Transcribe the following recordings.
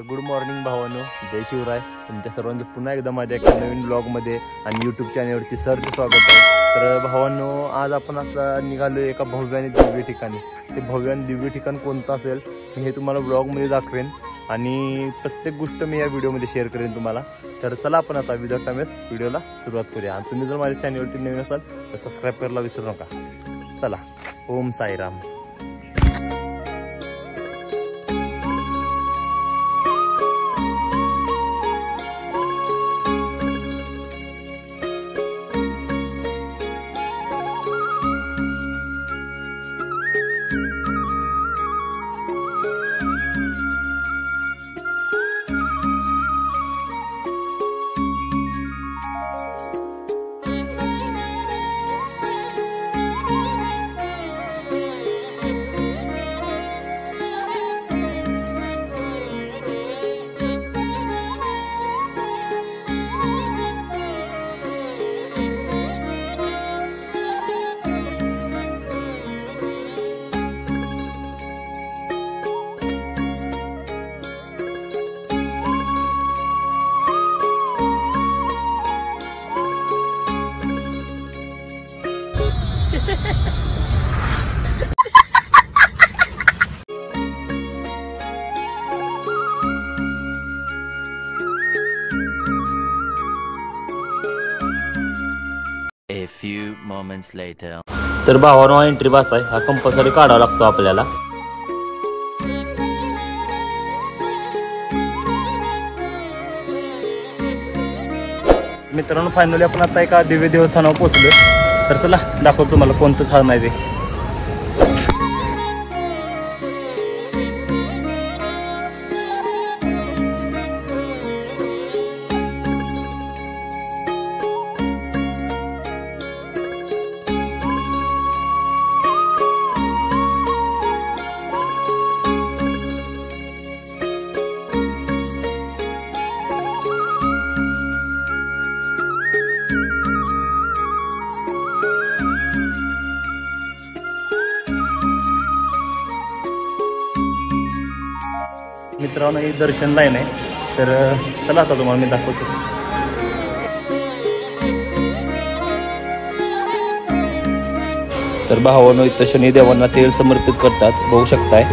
Good morning भावानो, जय शिवराय. तुमच्या सर्वांचं पुन्हा एकदा माझ्या एका नवीन ब्लॉगमध्ये आणि यूट्यूब चॅनलवरती सरचं स्वागत आहे. तर भावांनो, आज आपण आता निघालो एका भव्य आणि दिव्य ठिकाणी. ते भव्य आणि दिव्य ठिकाण कोणतं असेल मी हे तुम्हाला ब्लॉगमध्ये दाखवेन आणि प्रत्येक गोष्ट मी या व्हिडिओमध्ये शेअर करेन तुम्हाला. तर चला आपण आता विदाउट टाइम वेस्ट व्हिडिओला सुरुवात करूया. आणि तुम्ही जर माझ्या चॅनलवरती नवीन असाल तर सबस्क्राईब करायला विसरू नका. चला, Om Sairam. A few moments later. तर भावानो, एंट्री पास आहे, हा कंपल्सरी काढावा लागतो आपल्याला. मित्रांनो, फायनली आपण आता एका दिव्य देवस्थानावर पोहोचलो. तर चला दाखवतो तुम्हाला कोणतं स्थान आहे ते. मित्रांनो, ही दर्शन लाईन आहे. तर चला आता तुम्हाला मी दाखवतो. तर भावानो, इथं शनी देवांना तेल समर्पित करतात, बघू शकताय.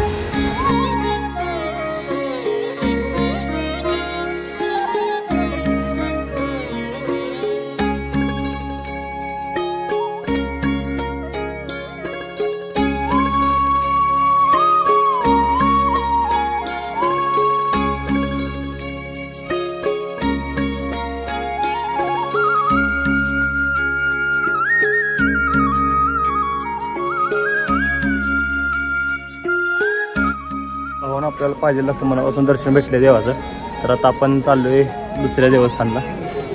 आपल्याला पाहिजे असं मनापासून दर्शन भेटले देवाचं. तर आता आपण चाललोय दुसऱ्या देवस्थानला.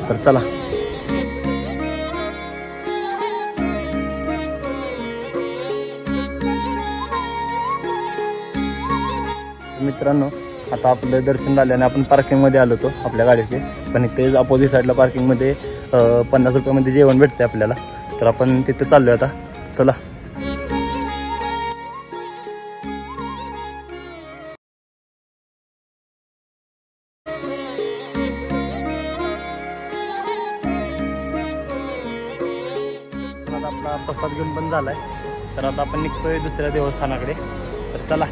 तर चला. मित्रांनो, आता आपलं दर्शन झाल्याने आपण पार्किंगमध्ये आलो होतो आपल्या गाडीचे. पण इथे अपोजिट साईडला पार्किंगमध्ये 50 रुपयामध्ये जेवण भेटते आपल्याला. तर आपण तिथे चाललोय आता. चला. आपला प्रसाद घेऊन पण झालाय. तर आता आपण निघतोय दुसऱ्या देवस्थानाकडे. तर चला.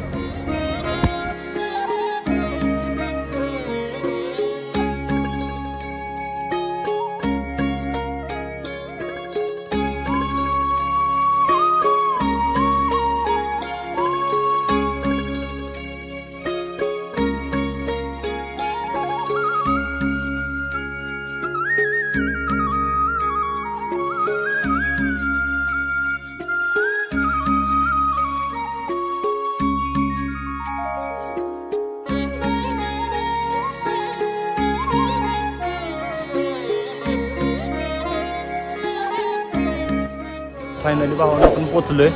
फायनली भावानं आपण पोचलोय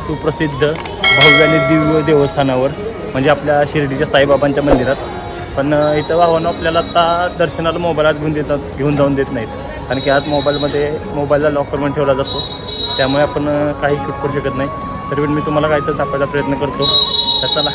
सुप्रसिद्ध भव्य आणि दिव्य देवस्थानावर, म्हणजे आपल्या शिर्डीच्या साईबाबांच्या मंदिरात. पण इथं भावानं आपल्याला आता दर्शनाला मोबाईल घेऊन जाऊन देत नाहीत, कारण की आज मोबाईलला लॉकर पण ठेवला जातो. त्यामुळे आपण काही शूट करू शकत नाही. तरी पण मी तुम्हाला काहीतरी दाखवायचा प्रयत्न करतो. तर चला.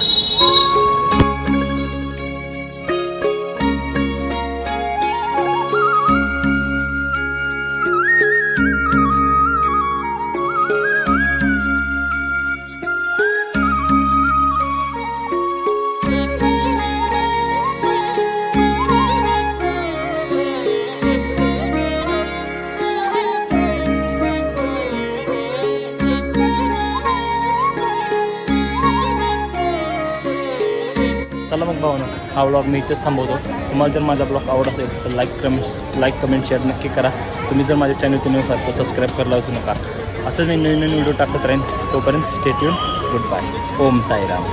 हा व्लॉग मी इथेच थांबवतो. तुम्हाला जर माझा ब्लॉग आवडत असेल तर लाईक कमेंट शेअर नक्की करा. तुम्ही जर माझ्या चॅनलवर नवीन असाल तर सबस्क्राईब करायला विसरू नका. असंच मी नवीन व्हिडिओ टाकत राहीन. तोपर्यंत stay tuned. Good bye. Om Sairam.